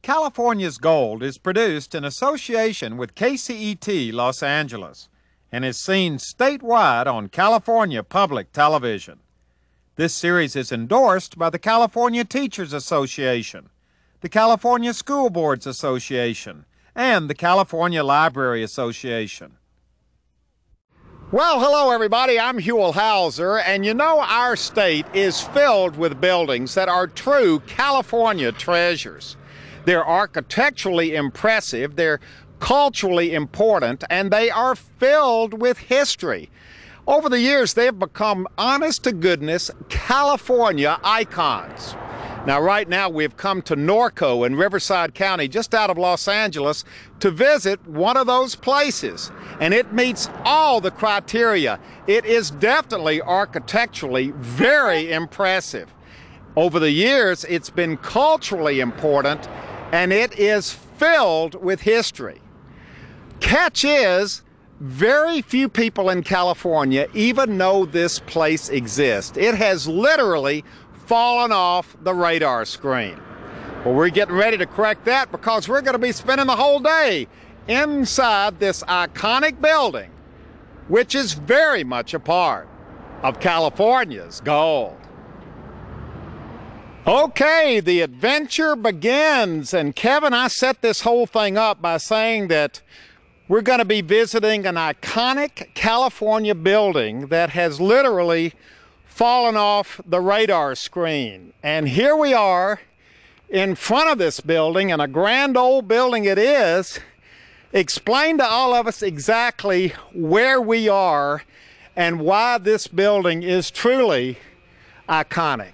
California's Gold is produced in association with KCET Los Angeles and is seen statewide on California Public Television. This series is endorsed by the California Teachers Association, the California School Boards Association, and the California Library Association. Well, hello everybody, I'm Huell Hauser, and you know our state is filled with buildings that are true California treasures. They're architecturally impressive, they're culturally important, and they are filled with history. Over the years, they've become honest-to-goodness California icons. Now, right now, we've come to Norco in Riverside County, just out of Los Angeles, to visit one of those places. And it meets all the criteria. It is definitely architecturally very impressive. Over the years, it's been culturally important, and it is filled with history. Catch is, very few people in California even know this place exists. It has literally fallen off the radar screen. Well, we're getting ready to correct that because we're going to be spending the whole day inside this iconic building, which is very much a part of California's gold. Okay, the adventure begins, and Kevin, I set this whole thing up by saying that we're going to be visiting an iconic California building that has literally fallen off the radar screen. And here we are in front of this building, and a grand old building it is. Explain to all of us exactly where we are and why this building is truly iconic.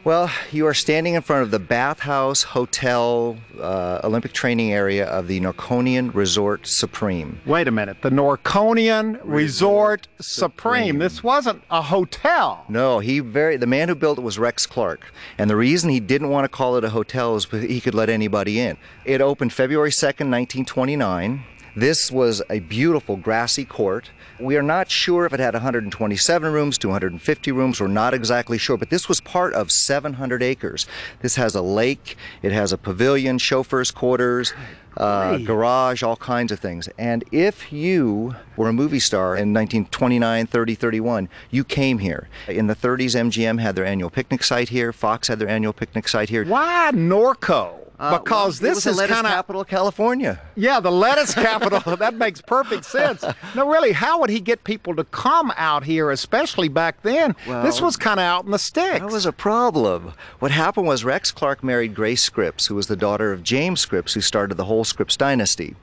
Well, you are standing in front of the bathhouse, hotel, Olympic training area of the Norconian Resort Supreme. Wait a minute, the Norconian Resort Supreme. This wasn't a hotel. No, the man who built it was Rex Clark. And the reason he didn't want to call it a hotel is because he could let anybody in. It opened February 2nd, 1929. This was a beautiful grassy court. We are not sure if it had 127 rooms, 250 rooms. We're not exactly sure, but this was part of 700 acres. This has a lake, it has a pavilion, chauffeur's quarters, garage, all kinds of things. And if you were a movie star in 1929, 30, 31, you came here. In the 30s, MGM had their annual picnic site here. Fox had their annual picnic site here. Why Norco? Because well, this is kind of capital of California. Yeah, the lettuce capital. That makes perfect sense. No, really, how would he get people to come out here, especially back then? Well, this was kind of out in the sticks. That was a problem. What happened was Rex Clark married Grace Scripps, who was the daughter of James Scripps, who started the whole Scripps dynasty.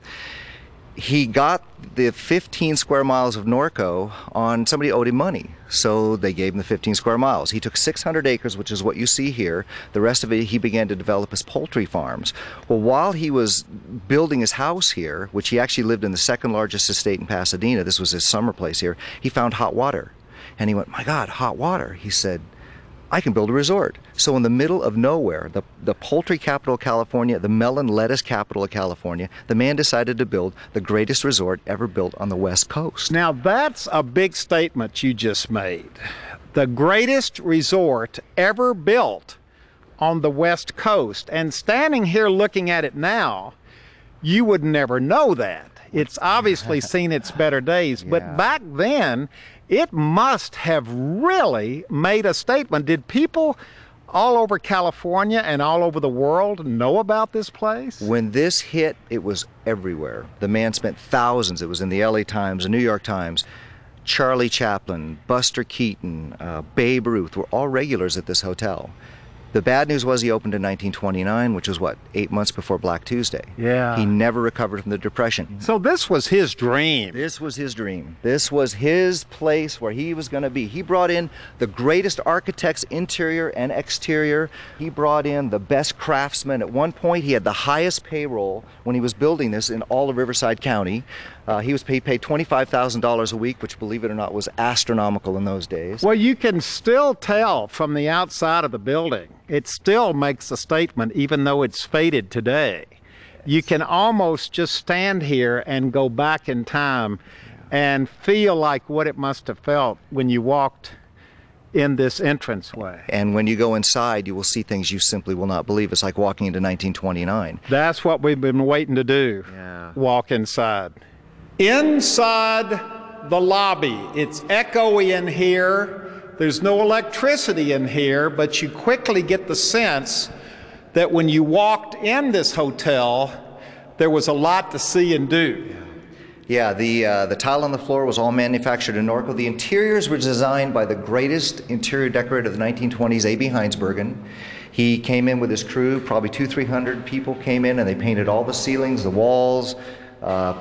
He got the 15 square miles of Norco on somebody owed him money, so they gave him the 15 square miles. He took 600 acres, which is what you see here. The rest of it he began to develop as poultry farms. Well, while he was building his house here, which he actually lived in the second largest estate in Pasadena, this was his summer place here, he found hot water. And he went, my God, hot water. He said, I can build a resort. So in the middle of nowhere, the poultry capital of California, the melon lettuce capital of California, the man decided to build the greatest resort ever built on the West Coast. Now that's a big statement you just made. The greatest resort ever built on the West Coast. And standing here looking at it now, you would never know that. It's obviously seen its better days, but back then, it must have really made a statement. Did people all over California and all over the world know about this place? When this hit, it was everywhere. The man spent thousands. It was in the LA Times, the New York Times. Charlie Chaplin, Buster Keaton, Babe Ruth were all regulars at this hotel. The bad news was he opened in 1929, which was, 8 months before Black Tuesday. Yeah. He never recovered from the Depression. So this was his dream. This was his dream. This was his place where he was going to be. He brought in the greatest architects, interior and exterior. He brought in the best craftsmen. At one point, he had the highest payroll when he was building this in all of Riverside County. He paid $25,000 a week, which, believe it or not, was astronomical in those days. Well, you can still tell from the outside of the building. It still makes a statement, even though it's faded today. You can almost just stand here and go back in time and feel like what it must have felt when you walked in this entranceway. And when you go inside, you will see things you simply will not believe. It's like walking into 1929. That's what we've been waiting to do. Yeah. Walk inside. Inside the lobby, it's echoey in here. There's no electricity in here, but you quickly get the sense that when you walked in this hotel, there was a lot to see and do. Yeah, the tile on the floor was all manufactured in Norco. The interiors were designed by the greatest interior decorator of the 1920s, A.B. Heinsbergen. He came in with his crew, probably 200-300 people came in, and they painted all the ceilings, the walls,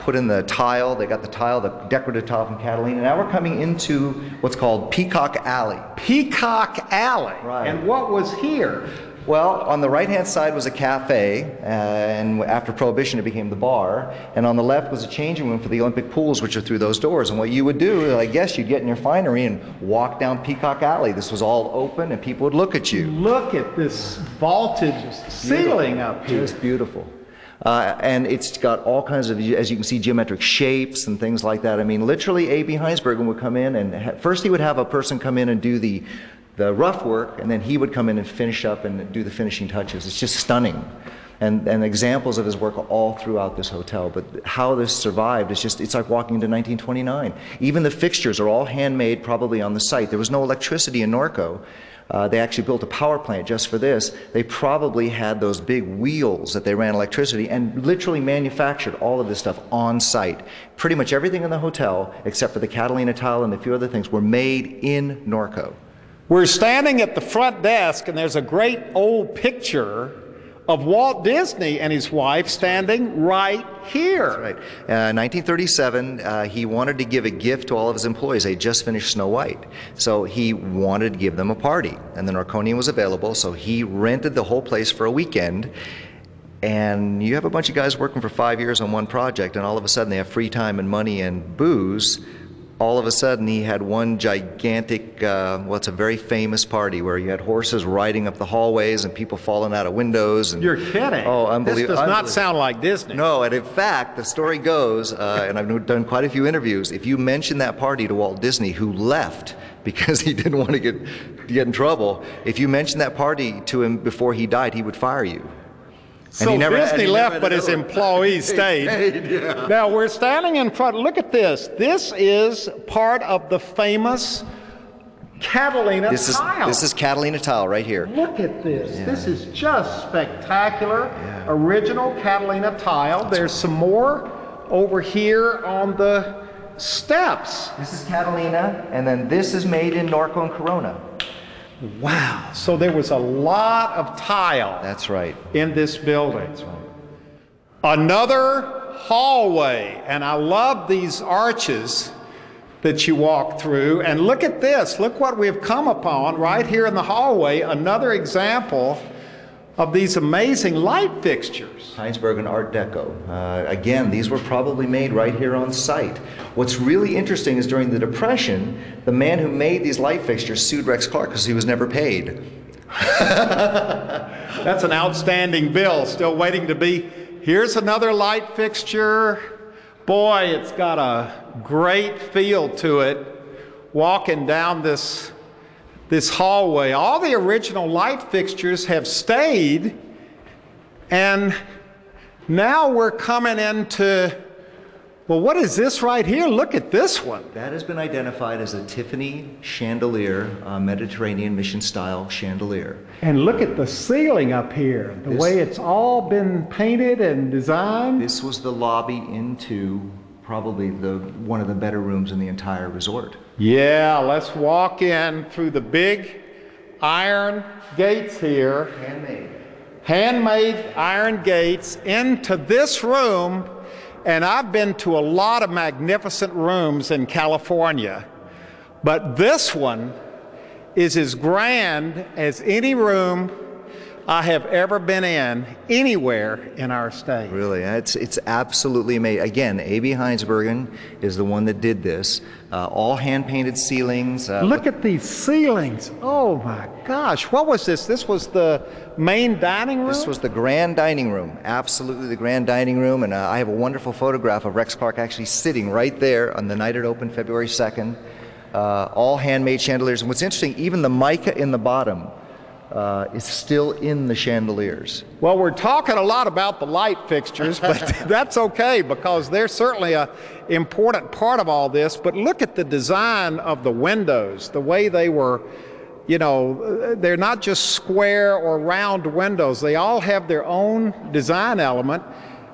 put in the tile. They got the tile, the decorative tile from Catalina. Now we're coming into what's called Peacock Alley. Peacock Alley. Right. And what was here? Well, on the right-hand side was a cafe, and after Prohibition it became the bar, and on the left was a changing room for the Olympic pools, which are through those doors. And what you would do, I guess you'd get in your finery and walk down Peacock Alley. This was all open, and people would look at you. Look at this vaulted ceiling up here. Just beautiful. And it's got all kinds of, as you can see, geometric shapes and things like that. I mean, literally A.B. Heinsbergen would come in, and first he would have a person come in and do the rough work, and then he would come in and finish up and do the finishing touches. It's just stunning. And examples of his work are all throughout this hotel. But how this survived, it's like walking into 1929. Even the fixtures are all handmade, probably on the site. There was no electricity in Norco. They actually built a power plant just for this. They probably had those big wheels that they ran electricity and literally manufactured all of this stuff on site. Pretty much everything in the hotel, except for the Catalina tile and a few other things, were made in Norco. We're standing at the front desk, and there's a great old picture of Walt Disney and his wife standing right here. That's right. 1937, he wanted to give a gift to all of his employees. They just finished Snow White. So he wanted to give them a party, and the Norconian was available, so he rented the whole place for a weekend. And you have a bunch of guys working for 5 years on one project, and all of a sudden they have free time and money and booze. All of a sudden he had one gigantic, it's a very famous party where you had horses riding up the hallways and people falling out of windows. And, you're kidding. Oh, unbelievable. This does not sound like Disney. No, and in fact, the story goes, and I've done quite a few interviews, if you mention that party to Walt Disney, who left because he didn't want to get in trouble, if you mention that party to him before he died, he would fire you. So Disney left, but his employees stayed. Yeah. Now we're standing in front. Look at this. This is part of the famous Catalina tile. This is Catalina tile right here. Look at this. Yeah. This is just spectacular. Yeah. Original Catalina tile. There's some more over here on the steps. This is Catalina, and then this is made in Norco and Corona. Wow. So there was a lot of tile. That's right. In this building. That's right. Another hallway, and I love these arches that you walk through. And look at this. Look what we've come upon right here in the hallway. Another example of these amazing light fixtures. Heinsbergen Art Deco. Again, these were probably made right here on site. What's really interesting is during the Depression, the man who made these light fixtures sued Rex Clark because he was never paid. That's an outstanding bill, still waiting to be. Here's another light fixture. Boy, it's got a great feel to it. Walking down this hallway, all the original light fixtures have stayed, and now we're coming into, well, what is this right here? Look at this one. That has been identified as a Tiffany chandelier, Mediterranean mission style chandelier. And look at the ceiling up here, the way it's all been painted and designed. This was the lobby into probably one of the better rooms in the entire resort. Yeah, let's walk in through the big iron gates here. Handmade iron gates into this room. And I've been to a lot of magnificent rooms in California, but this one is as grand as any room I have ever been in anywhere in our state. Really, it's absolutely amazing. Again, A.B. Heinsbergen is the one that did this. All hand-painted ceilings. Look at these ceilings. Oh my gosh, what was this? This was the main dining room? This was the grand dining room, absolutely the grand dining room. And I have a wonderful photograph of Rex Clark actually sitting right there on the night it opened, February 2nd. all handmade chandeliers. And what's interesting, even the mica in the bottom is still in the chandeliers. Well, we're talking a lot about the light fixtures, but that's okay because they're certainly an important part of all this. But look at the design of the windows, the way they were, you know, they're not just square or round windows. They all have their own design element.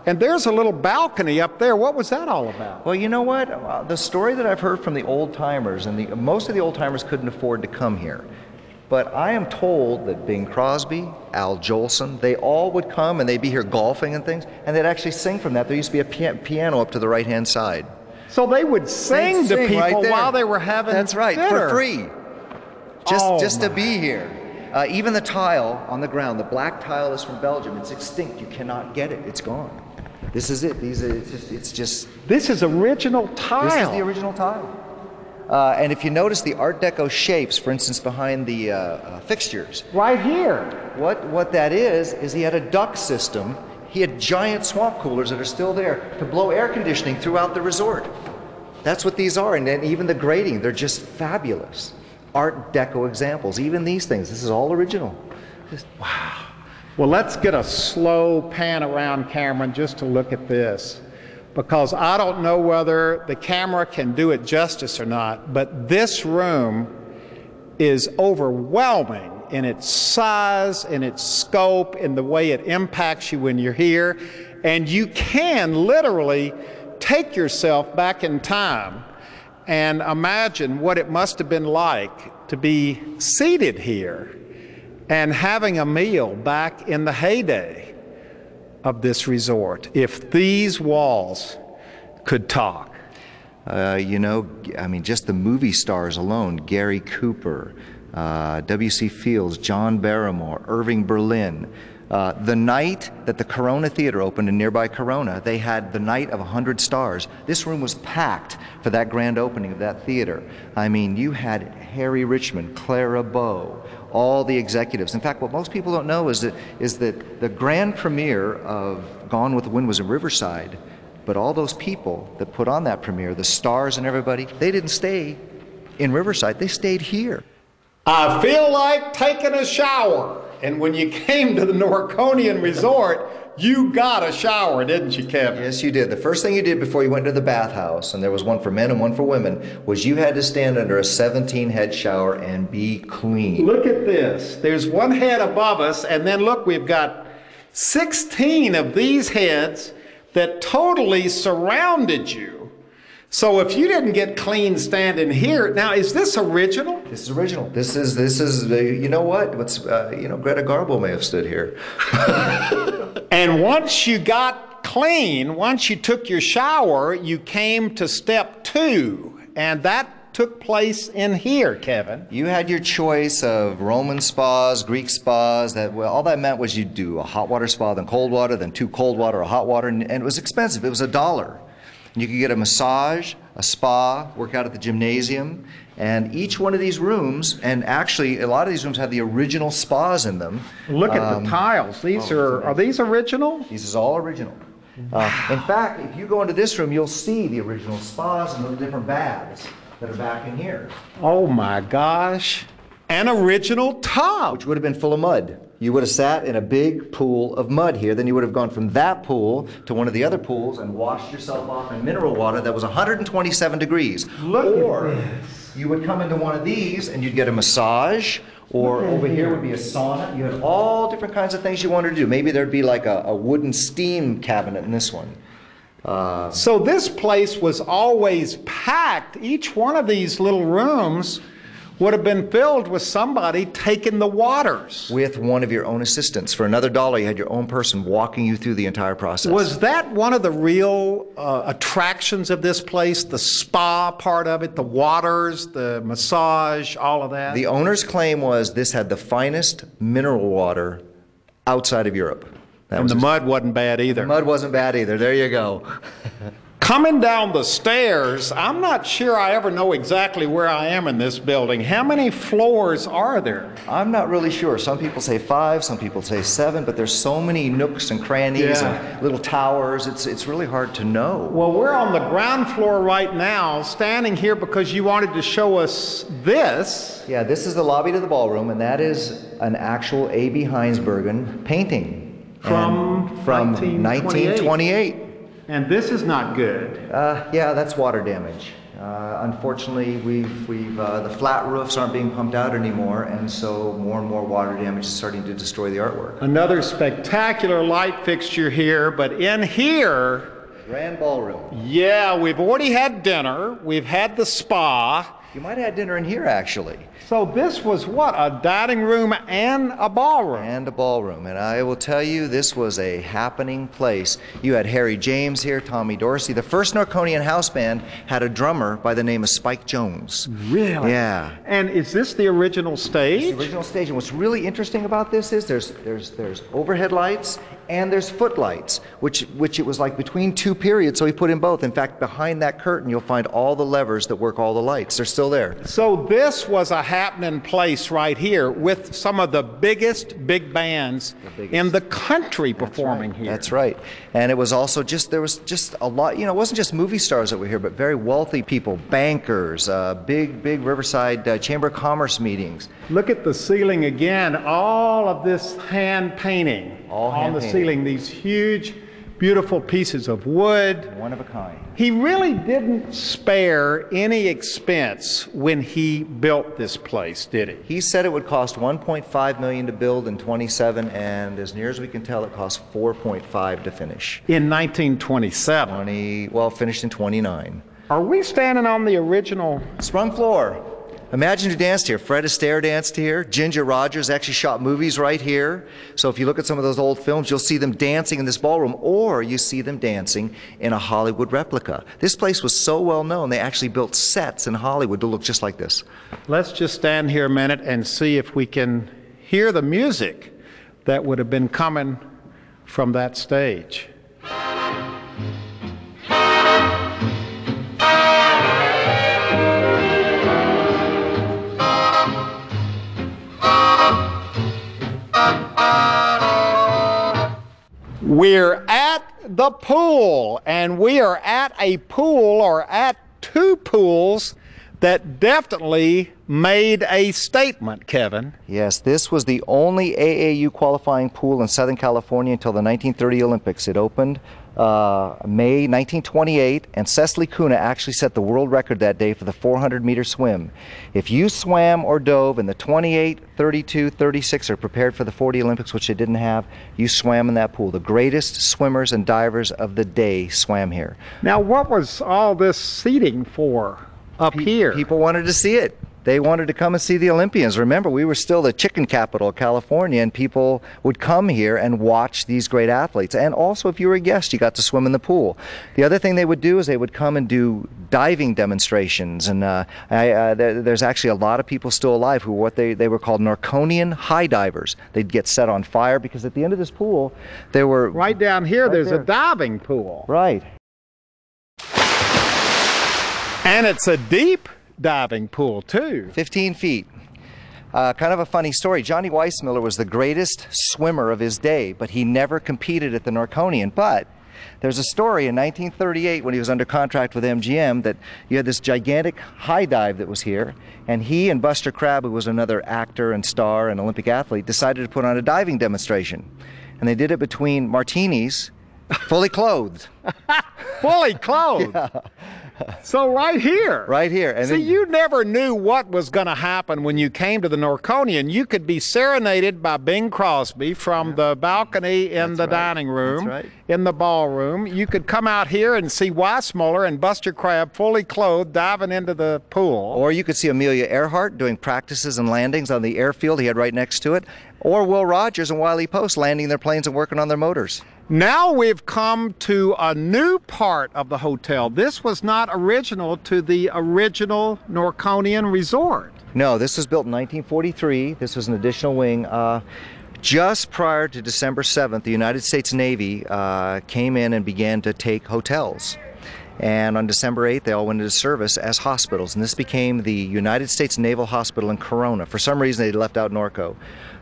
And there's a little balcony up there. What was that all about? Well, you know what? The story that I've heard from the old-timers, and most of the old-timers couldn't afford to come here. But I am told that Bing Crosby, Al Jolson, they all would come and they'd be here golfing and things, and they'd actually sing from that. There used to be a piano up to the right-hand side. So they would sing to people right while they were having That's right, dinner. for free. Just to be here. Even the tile on the ground, the black tile is from Belgium. It's extinct. You cannot get it. It's gone. This is it. This is original tile. This is the original tile. And if you notice the Art Deco shapes, for instance, behind the fixtures. Right here. What that is he had a duct system. He had giant swamp coolers that are still there to blow air conditioning throughout the resort. That's what these are. And then even the grading, they're just fabulous. Art Deco examples. Even these things. This is all original. Wow. Well, let's get a slow pan around, Cameron, just to look at this. Because I don't know whether the camera can do it justice or not, but this room is overwhelming in its size, in its scope, in the way it impacts you when you're here. And you can literally take yourself back in time and imagine what it must have been like to be seated here and having a meal back in the heyday of this resort, if these walls could talk. You know, I mean, just the movie stars alone, Gary Cooper, W.C. Fields, John Barrymore, Irving Berlin. The night that the Corona Theater opened in nearby Corona, they had the night of 100 stars. This room was packed for that grand opening of that theater. I mean, you had Harry Richmond, Clara Bow, all the executives. In fact, what most people don't know is that the grand premiere of Gone with the Wind was in Riverside, but all those people that put on that premiere, the stars and everybody, they didn't stay in Riverside, they stayed here. I feel like taking a shower. And when you came to the Norconian Resort, you got a shower, didn't you, Kevin? Yes, you did. The first thing you did before you went to the bathhouse, and there was one for men and one for women, was you had to stand under a 17-head shower and be clean. Look at this. There's one head above us, and then look, we've got 16 of these heads that totally surrounded you. So if you didn't get clean standing here, now is this original? This is original. This is you know what? Greta Garbo may have stood here. And once you got clean, once you took your shower, you came to step 2, and that took place in here, Kevin. You had your choice of Roman spas, Greek spas. All that meant was you'd do a hot water spa, then cold water, then 2 cold water, a hot water, and it was expensive. It was $1. You could get a massage, a spa, work out at the gymnasium, and each one of these rooms, and actually a lot of these rooms have the original spas in them. Look at the tiles. These are these original? These is all original. In fact, if you go into this room, you'll see the original spas and the different baths that are back in here. Oh my gosh. An original tub. Which would have been full of mud. You would have sat in a big pool of mud here. Then you would have gone from that pool to one of the other pools and washed yourself off in mineral water that was 127 degrees. Or you would come into one of these and you'd get a massage, or over here would be a sauna. You had all different kinds of things you wanted to do. Maybe there'd be like a wooden steam cabinet in this one. So this place was always packed. Each one of these little rooms would have been filled with somebody taking the waters. With one of your own assistants. For another $1, you had your own person walking you through the entire process. Was that one of the real attractions of this place? The spa part of it, the waters, the massage, all of that? The owner's claim was this had the finest mineral water outside of Europe. And the mud wasn't bad either. The mud wasn't bad either. There you go. Coming down the stairs, I'm not sure I ever know exactly where I am in this building. How many floors are there? I'm not really sure. Some people say 5, some people say 7, but there's so many nooks and crannies and little towers, it's really hard to know. Well, we're on the ground floor right now, standing here because you wanted to show us this. Yeah, this is the lobby to the ballroom, and that is an actual A.B. Heinsbergen painting. From 1928. And this is not good. Yeah, that's water damage. Unfortunately, the flat roofs aren't being pumped out anymore, and so more and more water damage is starting to destroy the artwork. Another spectacular light fixture here, but in here... Grand ballroom. Yeah, we've already had dinner. We've had the spa. You might have had dinner in here, actually. So this was what, a dining room and a ballroom? And a ballroom. And I will tell you, this was a happening place. You had Harry James here, Tommy Dorsey. The first Norconian house band had a drummer by the name of Spike Jones. Really? Yeah. And is this the original stage? It's the original stage. And what's really interesting about this is there's overhead lights and there's footlights, which it was like between two periods, so he put in both. In fact, behind that curtain, you'll find all the levers that work all the lights. They're still there. So this was a happening place right here with some of the biggest big bands in the country performing here. That's right. And it was also there was just a lot, it wasn't just movie stars that were here, but very wealthy people, bankers, big Riverside Chamber of Commerce meetings. Look at the ceiling again, all of this hand painting. All hand on the painting. Ceiling, these huge, beautiful pieces of wood. One of a kind. He really didn't spare any expense when he built this place, did he? He said it would cost $1.5 million to build in 27, and as near as we can tell, it cost $4.5 to finish. In 1927. Finished in 29. Are we standing on the original? Sprung floor. Imagine who danced here. Fred Astaire danced here. Ginger Rogers actually shot movies right here. So if you look at some of those old films, you'll see them dancing in this ballroom, or you see them dancing in a Hollywood replica. This place was so well known, they actually built sets in Hollywood to look just like this. Let's just stand here a minute and see if we can hear the music that would have been coming from that stage. We're at the pool, and we are at a pool, or at two pools, that definitely made a statement, Kevin. Yes, this was the only AAU qualifying pool in Southern California until the 1930 Olympics. It opened May 1928, and Cecily Kuna actually set the world record that day for the 400-meter swim. If you swam or dove in the 28, 32, 36, or prepared for the 40 Olympics, which they didn't have, you swam in that pool. The greatest swimmers and divers of the day swam here. Now, what was all this seating for up here? People wanted to see it. They wanted to come and see the Olympians. Remember, we were still the chicken capital of California, and people would come here and watch these great athletes. And also, if you were a guest, you got to swim in the pool. The other thing they would do is they would come and do diving demonstrations. And there's actually a lot of people still alive who they were called Norconian high divers. They'd get set on fire because at the end of this pool, there were... Right down here, there's a diving pool. Right. And it's a deep diving pool too. 15 feet. Kind of a funny story. Johnny Weissmuller was the greatest swimmer of his day, but he never competed at the Norconian. But there's a story in 1938 when he was under contract with MGM that you had this gigantic high dive that was here, and he and Buster Crabbe, who was another actor and star and Olympic athlete, decided to put on a diving demonstration. And they did it between martinis, fully clothed. Fully clothed? Yeah. So right here. Right here. And see, you never knew what was going to happen when you came to the Norconian. You could be serenaded by Bing Crosby from the balcony in the dining room, in the ballroom. You could come out here and see Weissmuller and Buster Crabbe fully clothed diving into the pool. Or you could see Amelia Earhart doing practices and landings on the airfield he had right next to it. Or Will Rogers and Wiley Post landing their planes and working on their motors. Now we've come to a new part of the hotel. This was not original to the original Norconian Resort. No, this was built in 1943. This was an additional wing. Just prior to December 7th, the United States Navy came in and began to take hotels. And on December 8th, they all went into service as hospitals. And this became the United States Naval Hospital in Corona. For some reason, they left out Norco.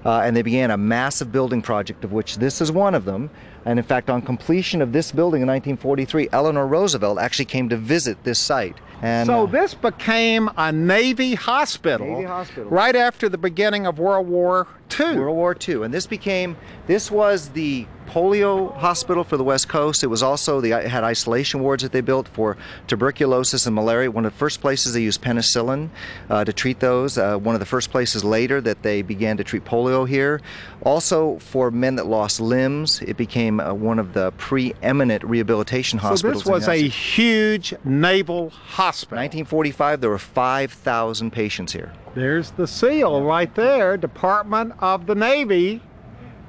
And they began a massive building project, of which this is one of them. And in fact, on completion of this building in 1943, Eleanor Roosevelt actually came to visit this site. And, so this became a Navy hospital, right after the beginning of World War II. World War II. And this was the polio hospital for the West Coast. It was also, it had isolation wards that they built for tuberculosis and malaria. One of the first places they used penicillin to treat those. One of the first places later that they began to treat polio here. Also for men that lost limbs, it became one of the pre-eminent rehabilitation hospitals. So this was a huge naval hospital. 1945, there were 5,000 patients here. There's the seal right there, Department of the Navy,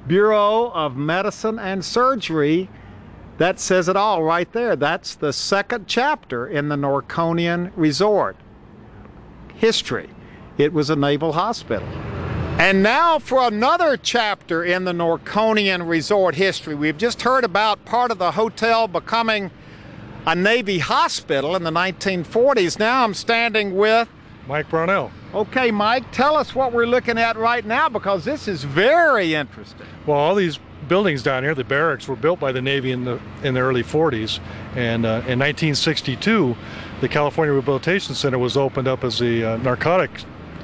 Bureau of Medicine and Surgery. That says it all right there. That's the second chapter in the Norconian Resort history. It was a naval hospital. And now for another chapter in the Norconian Resort history. We've just heard about part of the hotel becoming a Navy hospital in the 1940s. Now I'm standing with Mike Brownell. Okay, Mike, tell us what we're looking at right now, because this is very interesting. Well, all these buildings down here, the barracks, were built by the Navy in the early 40s. And in 1962, the California Rehabilitation Center was opened up as a narcotic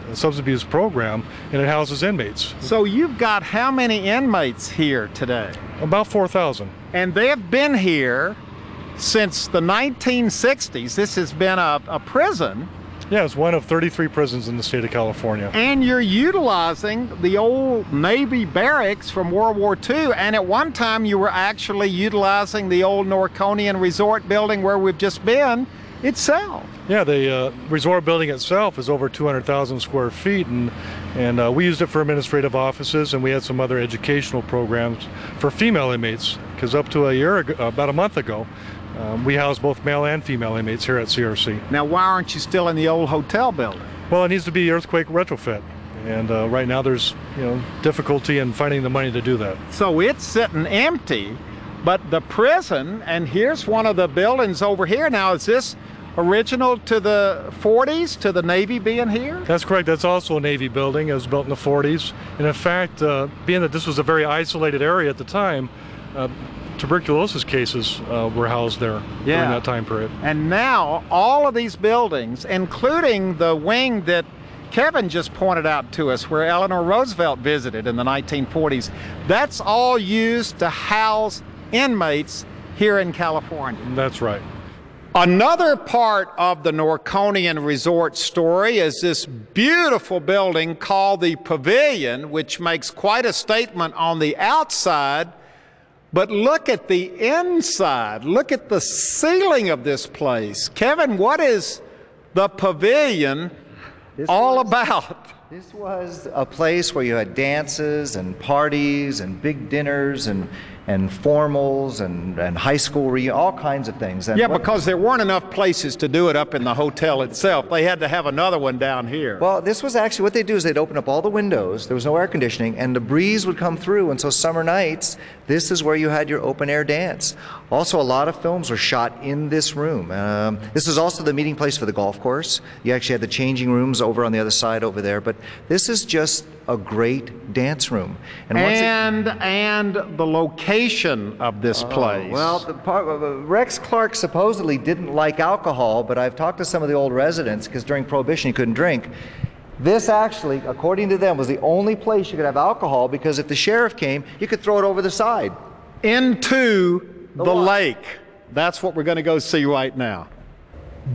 substance abuse program, and it houses inmates. So you've got how many inmates here today? About 4,000. And they have been here since the 1960s. This has been a prison. Yeah, it's one of 33 prisons in the state of California. And you're utilizing the old Navy barracks from World War II, and at one time you were actually utilizing the old Norconian Resort building where we've just been itself. Yeah, the resort building itself is over 200,000 square feet, and we used it for administrative offices, and we had some other educational programs for female inmates, because up to a year ago, about a month ago, we house both male and female inmates here at CRC. Now, why aren't you still in the old hotel building? Well, it needs to be earthquake retrofit, and right now there's difficulty in finding the money to do that. So it's sitting empty, but the prison, and here's one of the buildings over here. Now, is this original to the 40s, to the Navy being here? That's correct. That's also a Navy building. It was built in the 40s. And in fact, being that this was a very isolated area at the time, tuberculosis cases were housed there during that time period. And now all of these buildings, including the wing that Kevin just pointed out to us, where Eleanor Roosevelt visited in the 1940s, that's all used to house inmates here in California. That's right. Another part of the Norconian Resort story is this beautiful building called the Pavilion, which makes quite a statement on the outside. But look at the inside. Look at the ceiling of this place. Kevin, what is the Pavilion all about? This was a place where you had dances and parties and big dinners and formals and high school reunions, all kinds of things. And yeah, because there weren't enough places to do it up in the hotel itself. They had to have another one down here. Well, this was actually, what they'd do is they'd open up all the windows. There was no air conditioning, and the breeze would come through. And so summer nights, this is where you had your open air dance. Also, a lot of films were shot in this room. This was also the meeting place for the golf course. You actually had the changing rooms over on the other side over there. But this is just a great dance room. And the location of this place. Well, Rex Clark supposedly didn't like alcohol, but I've talked to some of the old residents, because during Prohibition you couldn't drink. This actually, according to them, was the only place you could have alcohol, because if the sheriff came, you could throw it over the side. Into the lake. That's what we're going to go see right now.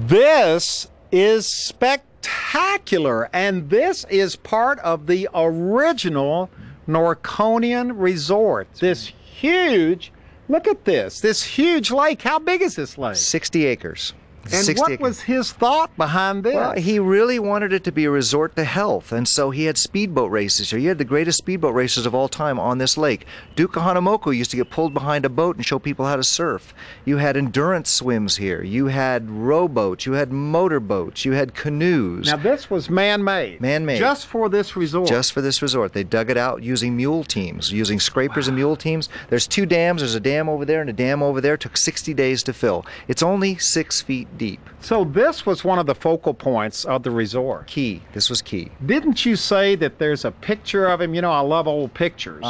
This is spectacular, and this is part of the original Norconian Resort. This huge, look at this huge lake. How big is this lake? 60 acres. And 60 what acres. was his thought behind this? Well, he really wanted it to be a resort to health, and so he had speedboat races here. You had the greatest speedboat races of all time on this lake. Duke of Hanamoku used to get pulled behind a boat and show people how to surf. You had endurance swims here. You had rowboats. You had motorboats. You had canoes. Now, this was man-made. Man-made. Just for this resort. Just for this resort. They dug it out using mule teams, using scrapers and mule teams. There's two dams. There's a dam over there and a dam over there. It took 60 days to fill. It's only 6 feet deep. So this was one of the focal points of the resort. Key. This was key. Didn't you say that there's a picture of him? You know, I love old pictures.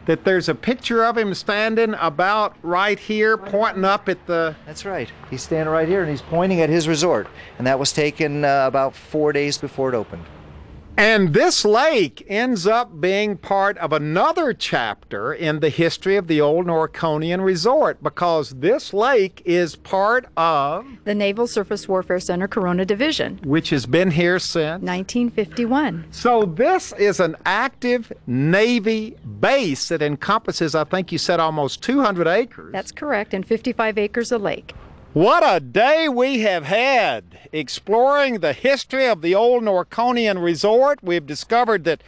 That there's a picture of him standing about right here, pointing up at the... That's right. He's standing right here and he's pointing at his resort. And that was taken about 4 days before it opened. And this lake ends up being part of another chapter in the history of the old Norconian Resort, because this lake is part of... the Naval Surface Warfare Center Corona Division, which has been here since... 1951. So this is an active Navy base that encompasses, I think you said, almost 200 acres. That's correct, and 55 acres of lake. What a day we have had exploring the history of the old Norconian Resort. We've discovered that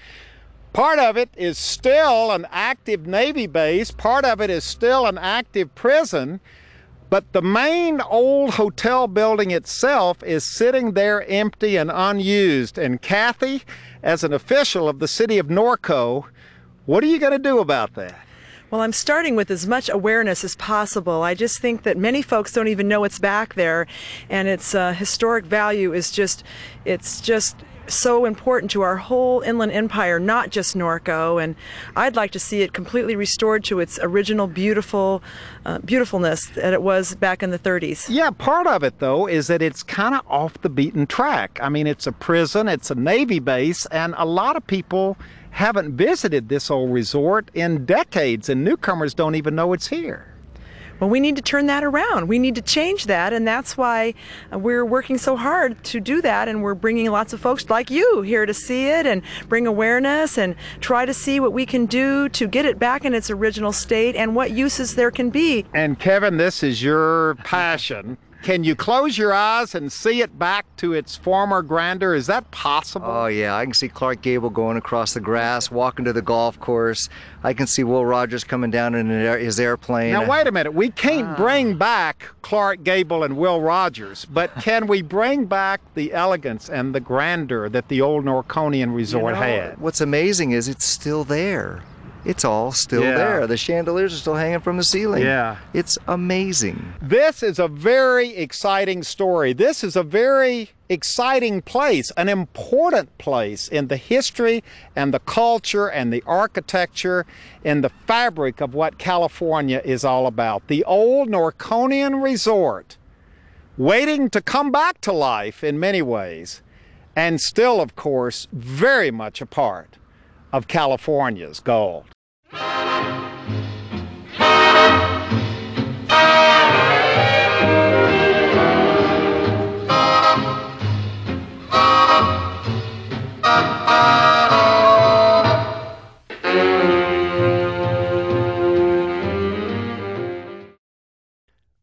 part of it is still an active Navy base, part of it is still an active prison, but the main old hotel building itself is sitting there empty and unused. And Kathy, as an official of the city of Norco, what are you going to do about that? Well, I'm starting with as much awareness as possible. I just think that many folks don't even know it's back there, and its historic value is it's just so important to our whole inland empire, not just Norco, and I'd like to see it completely restored to its original beautifulness that it was back in the 30s. Yeah, part of it, though, is that it's kind of off the beaten track. I mean, it's a prison, it's a Navy base, and a lot of people haven't visited this old resort in decades, and newcomers don't even know it's here. Well, we need to turn that around. We need to change that, and that's why we're working so hard to do that, and we're bringing lots of folks like you here to see it and bring awareness and try to see what we can do to get it back in its original state and what uses there can be. And Kevin, this is your passion. Can you close your eyes and see it back to its former grandeur? Is that possible? Oh yeah, I can see Clark Gable going across the grass, walking to the golf course. I can see Will Rogers coming down in his airplane. Now wait a minute, we can't bring back Clark Gable and Will Rogers, but can we bring back the elegance and the grandeur that the old Norconian Resort had? What's amazing is it's still there. It's all still there. The chandeliers are still hanging from the ceiling. Yeah. It's amazing. This is a very exciting story. This is a very exciting place, an important place in the history and the culture and the architecture and the fabric of what California is all about. The old Norconian Resort, waiting to come back to life in many ways, and still, of course, very much a part of California's gold.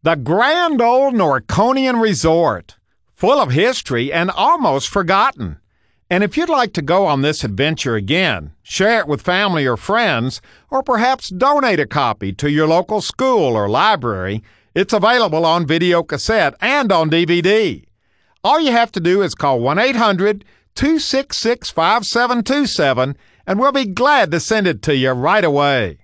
The grand old Norconian Resort, full of history and almost forgotten. And if you'd like to go on this adventure again, share it with family or friends, or perhaps donate a copy to your local school or library, it's available on video cassette and on DVD. All you have to do is call 1-800-266-5727, and we'll be glad to send it to you right away.